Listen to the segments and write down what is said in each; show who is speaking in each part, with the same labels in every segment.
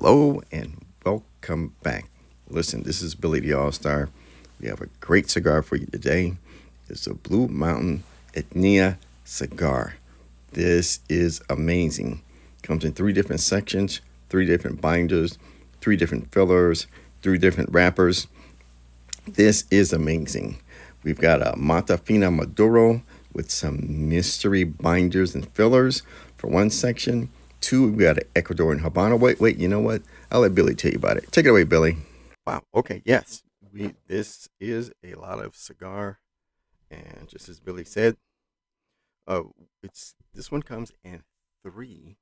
Speaker 1: Hello and welcome back. Listen, this is Billy the All Star. We have a great cigar for you today. It's a Blue Mountain Etina cigar. This is amazing. Comes in three different sections, three different binders, three different fillers, three different wrappers. This is amazing. We've got a Mata Fina Maduro with some mystery binders and fillers for one section. Two, we got an Ecuadorian Habano. Wait, you know what? I'll let Billy tell you about it. Take it away, Billy. Wow. Okay. Yes. This is a lot of cigar, and just as Billy said, uh, it's this one comes in three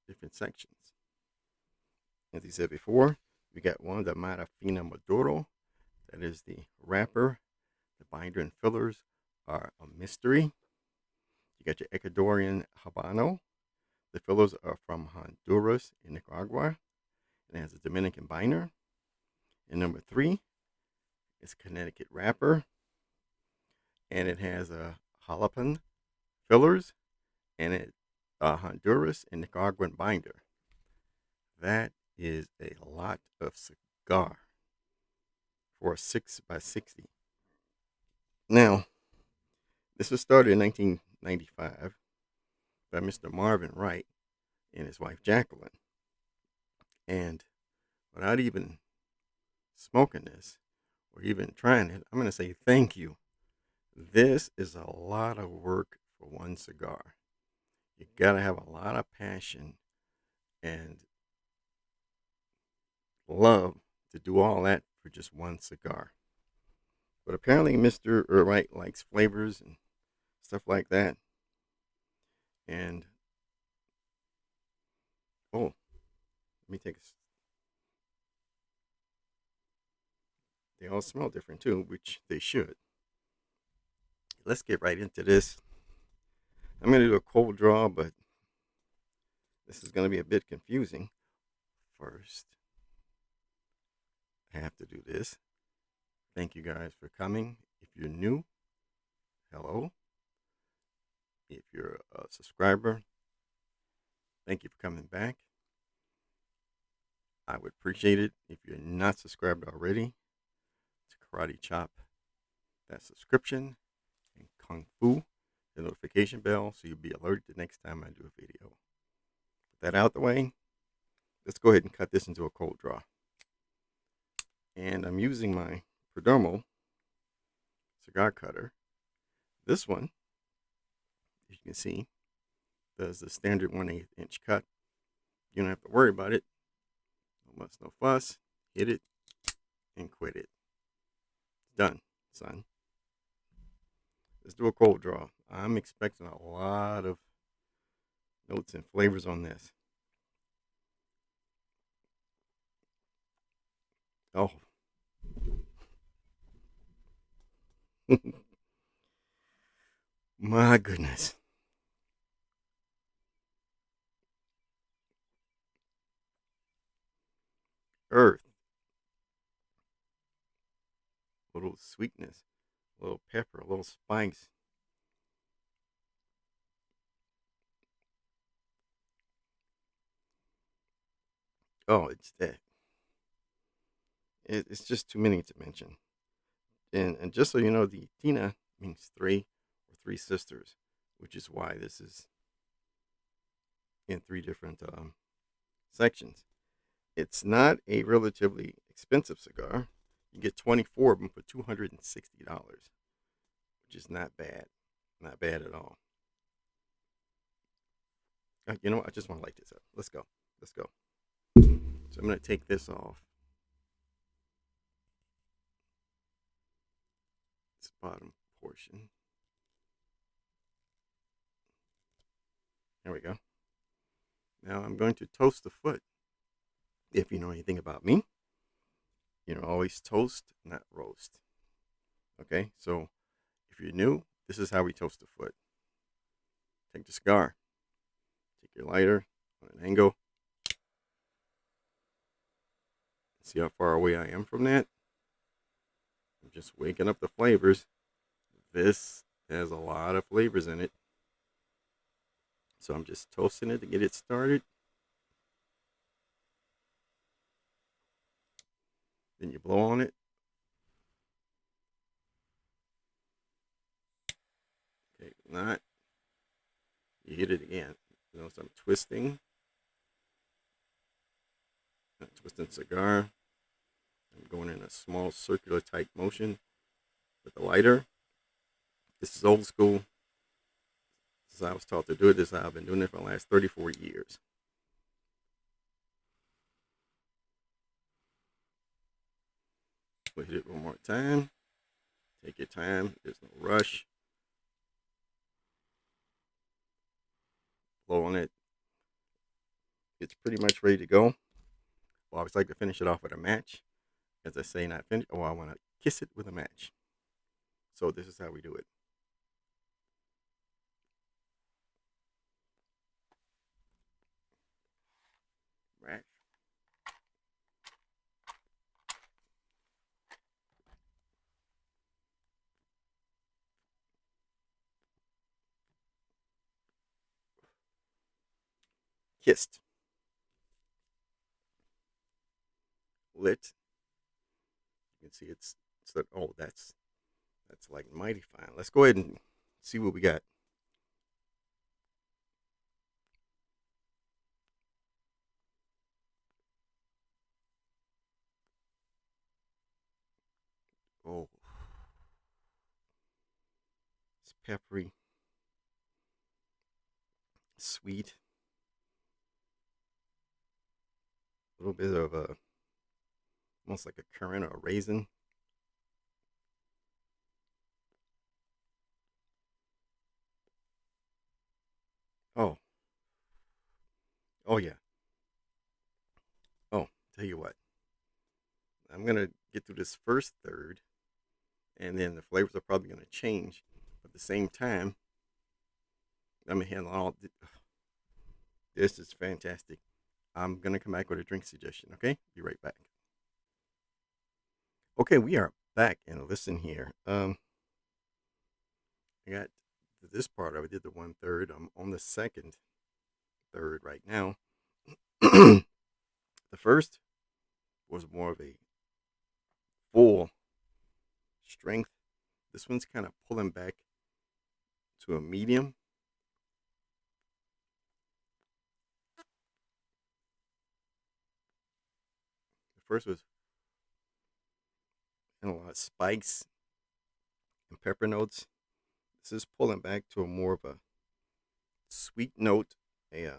Speaker 1: different sections. As he said before, we got one, the Mata Fina Maduro. That is the wrapper. The binder and fillers are a mystery. You got your Ecuadorian Habano. The fillers are from Honduras and Nicaragua. It has a Dominican binder. And number three is Connecticut wrapper. And it has a Jalapan fillers and a Honduras and Nicaraguan binder. That is a lot of cigar for a 6x60. Now, this was started in 1995 by Mr. Marvin Wright and his wife Jacqueline. And without even smoking this or even trying it, I'm going to say thank you. This is a lot of work for one cigar. You got to have a lot of passion and love to do all that for just one cigar. But apparently, Mr. Wright likes flavors and stuff like that. And oh, let me take a. They all smell different too, which they should. Let's get right into this. I'm going to do a cold draw, but this is going to be a bit confusing. First, I have to do this. Thank you guys for coming. If you're new, hello. If you're a subscriber, thank you for coming back. I would appreciate it if you're not subscribed already to Karate Chop that subscription and Kung Fu the notification bell so you'll be alerted the next time I do a video. With that out the way, let's go ahead and cut this into a cold draw. And I'm using my Perdomo cigar cutter. This one, as you can see, does the standard 1/8 inch cut. You don't have to worry about it. No muss, no fuss. Hit it and quit it. Done, son. Let's do a cold draw. I'm expecting a lot of notes and flavors on this. Oh. My goodness. Earth. A little sweetness. A little pepper. A little spice. Oh, it's that. It's just too many to mention. And just so you know, the Tina means three or three sisters, which is why this is in three different sections. It's not a relatively expensive cigar. You get 24 of them for $260, which is not bad. Not bad at all. You know what? I just want to light this up. Let's go. Let's go. So I'm going to take this off. This bottom portion. There we go. Now I'm going to toast the foot. If you know anything about me, always toast, not roast. Okay, so if you're new, this is how we toast the foot. Take the cigar, take your lighter on an angle. See how far away I am from that? I'm just waking up the flavors. This has a lot of flavors in it. So I'm just toasting it to get it started. Then you blow on it. Okay, not. You hit it again. You know, so I'm twisting. I'm twisting cigar. I'm going in a small circular type motion with the lighter. This is old school. This is how I was taught to do it. This is how I've been doing it for the last 34 years. We'll hit it one more time. Take your time. There's no rush. Blow on it. It's pretty much ready to go. Well, I always like to finish it off with a match. As I say, not finish. Oh, I want to kiss it with a match. So this is how we do it. Match. Kissed. Lit. You can see it's like, oh, that's like mighty fine. Let's go ahead and see what we got. Oh, it's peppery, sweet, a little bit of a almost like a currant or a raisin. Oh, oh yeah. Oh, tell you what, I'm gonna get through this first third, and then the flavors are probably gonna change. But at the same time, I'm gonna handle all. This is fantastic. I'm gonna come back with a drink suggestion. Okay, be right back. Okay, we are back and listen here. I got this part. I did the 1/3. I'm on the second third right now. The first was more of a full strength. This one's kind of pulling back to a medium. The first was and a lot of spice and pepper notes. This is pulling back to a more of a sweet note. A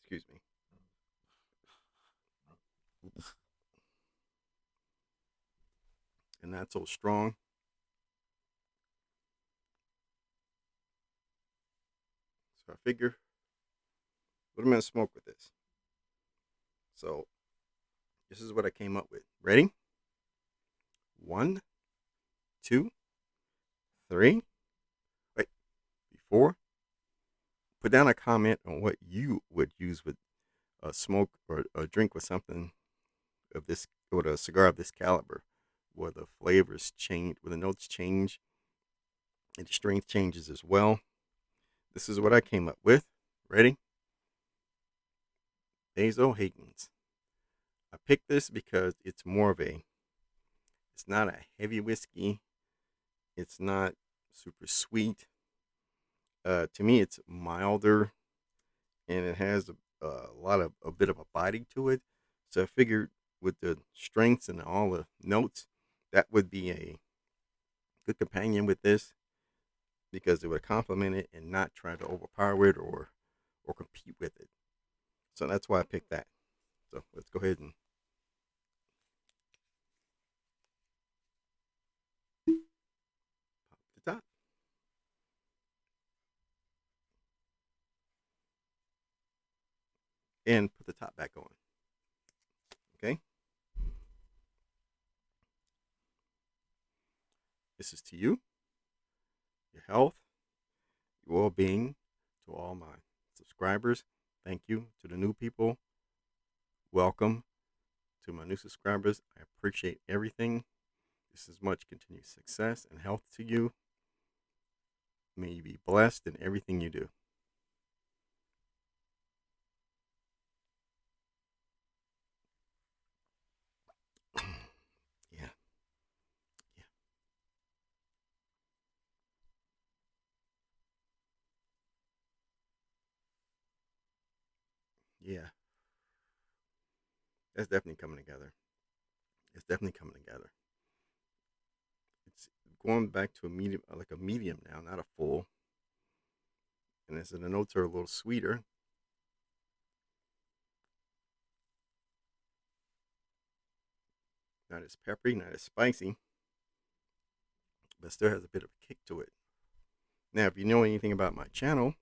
Speaker 1: excuse me. And not so strong. So I figure, what am I gonna smoke with this? So this is what I came up with. Ready? One, two, three. Wait, before. Put down a comment on what you would use with a smoke or a drink with something of this, or a cigar of this caliber, where the flavors change, where the notes change, and the strength changes as well. This is what I came up with. Ready? Basil Higgins. I picked this because it's more of a, it's not a heavy whiskey. It's not super sweet. To me, it's milder, and it has a lot of a bit of a body to it. So I figured with the strengths and all the notes, that would be a good companion with this because it would complement it and not try to overpower it or compete with it. So that's why I picked that. So let's go ahead and pop the top and put the top back on. Okay. This is to you, your health, your well being, to all my subscribers. Thank you. To the new people, welcome. To my new subscribers, I appreciate everything. This is much continued success and health to you. May you be blessed in everything you do. Yeah, that's definitely coming together. It's definitely coming together. It's going back to a medium, like a medium now, not a full. And as the notes are a little sweeter, not as peppery, not as spicy, but still has a bit of a kick to it. Now, if you know anything about my channel,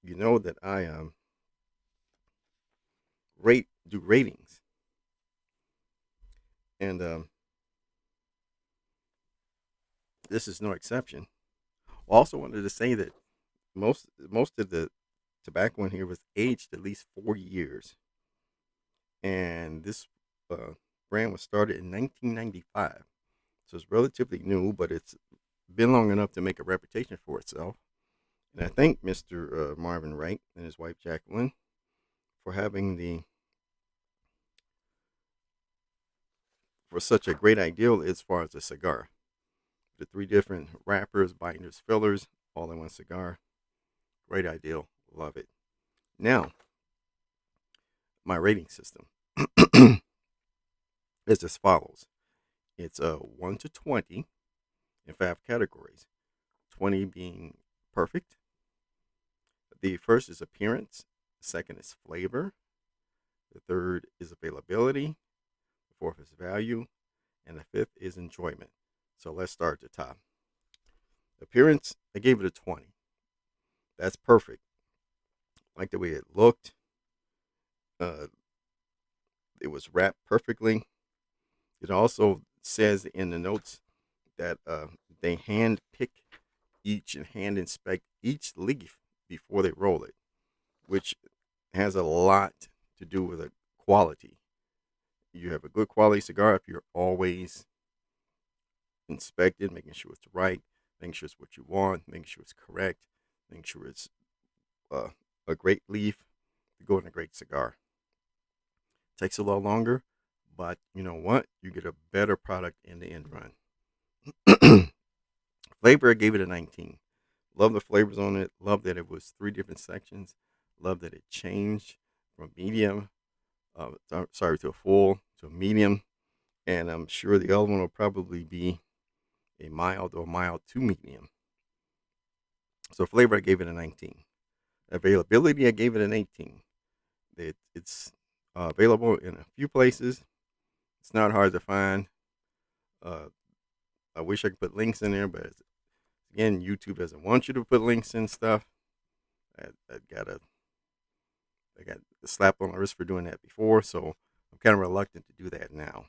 Speaker 1: you know that I do ratings, and this is no exception. I also wanted to say that most of the tobacco in here was aged at least 4 years, and this uh, brand was started in 1995, so it's relatively new, but it's been long enough to make a reputation for itself. And I thank Mr. Marvin Wright and his wife Jacqueline for having the for such a great ideal as far as a cigar. The three different wrappers, binders, fillers, all in one cigar. Great ideal. Love it. Now, my rating system is as follows. It's a 1 to 20 in 5 categories. 20 being perfect. The first is appearance. The second is flavor. The third is availability. The fourth is value. And the fifth is enjoyment. So let's start at the top. Appearance, I gave it a 20. That's perfect. Like the way it looked. It was wrapped perfectly. It also says in the notes that they hand pick each and hand inspect each leaf before they roll it, which has a lot to do with the quality. You have a good quality cigar if you're always inspected, making sure it's right, making sure it's what you want, making sure it's correct, making sure it's a great leaf to go in a great cigar. Takes a little longer, but you know what? You get a better product in the end run. Flavor, I gave it a 19. Love the flavors on it. Love that it was 3 different sections. Love that it changed from medium, to a full, to a medium. And I'm sure the other one will probably be a mild or mild to medium. So flavor, I gave it a 19. Availability, I gave it an 18. It's available in a few places. It's not hard to find. Uh, I wish I could put links in there, but again, YouTube doesn't want you to put links in stuff. I got a slap on my wrist for doing that before, so I'm kind of reluctant to do that now.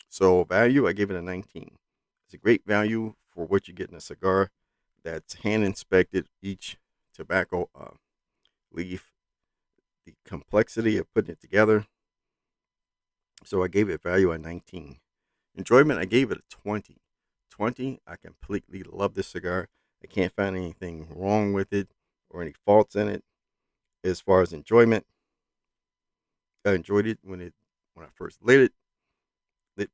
Speaker 1: So value, I gave it a 19. It's a great value for what you get in a cigar that's hand inspected, each tobacco leaf, the complexity of putting it together. So I gave it value at 19. Enjoyment, I gave it a 20. 20, I completely love this cigar. I can't find anything wrong with it or any faults in it. As far as enjoyment, I enjoyed it when I first lit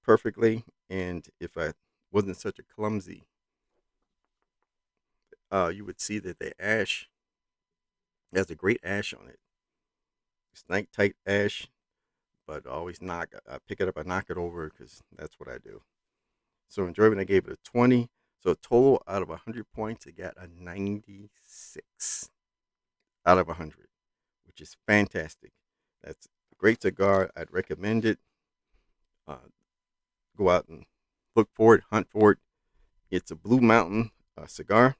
Speaker 1: perfectly, and if I wasn't such a clumsy, you would see that the ash has a great ash on it. It's nice tight ash, but I always I pick it up, I knock it over because that's what I do. So enjoyment, I gave it a 20. So total out of 100 points, it got a 96 out of 100, which is fantastic. That's a great cigar. I'd recommend it. Go out and look for it, hunt for it. It's a Blue Mountain cigar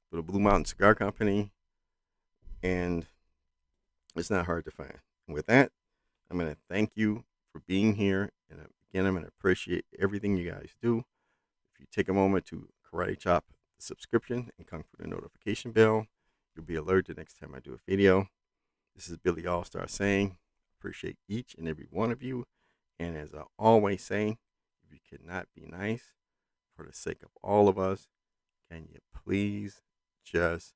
Speaker 1: for the Blue Mountain Cigar Company, and it's not hard to find. And with that, I'm going to thank you for being here, and again, I'm going to appreciate everything you guys do. If you take a moment to karate chop the subscription and come for the notification bell, you'll be alerted next time I do a video. This is Billy All-Star saying, appreciate each and every one of you. And as I always say, if you cannot be nice for the sake of all of us, can you please just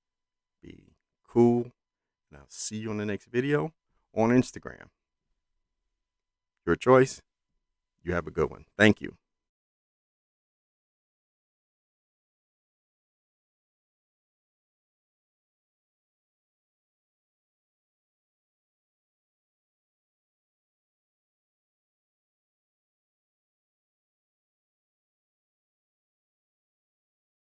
Speaker 1: be cool? And I'll see you on the next video on Instagram. Your choice. You have a good one. Thank you.